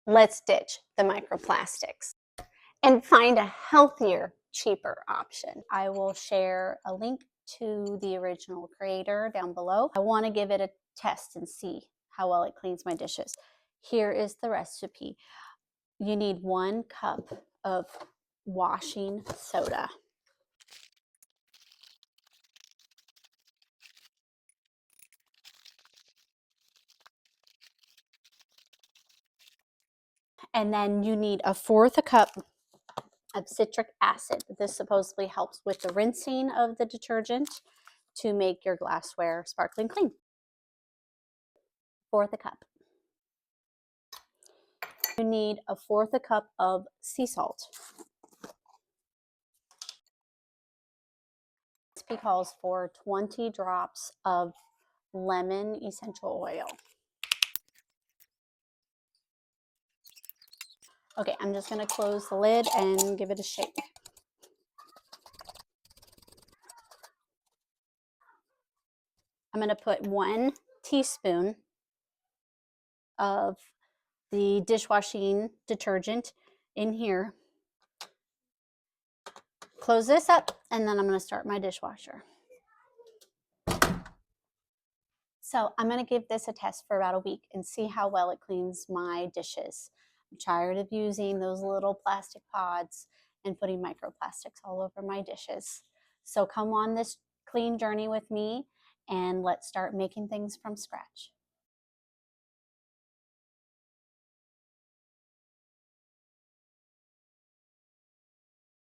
Let's ditch the microplastics and find a healthier, cheaper option. I will share a link to the original creator down below. I want to give it a test and see how well it cleans my dishes. Here is the recipe. You need 1 cup of washing soda. And then you need 1/4 cup of citric acid. This supposedly helps with the rinsing of the detergent to make your glassware sparkling clean. 1/4 cup. You need 1/4 cup of sea salt. This recipe calls for 20 drops of lemon essential oil. Okay, I'm just going to close the lid and give it a shake. I'm going to put 1 teaspoon of the dishwashing detergent in here. Close this up, and then I'm going to start my dishwasher. So I'm going to give this a test for about a week and see how well it cleans my dishes. I'm tired of using those little plastic pods and putting microplastics all over my dishes. So come on this clean journey with me, and let's start making things from scratch.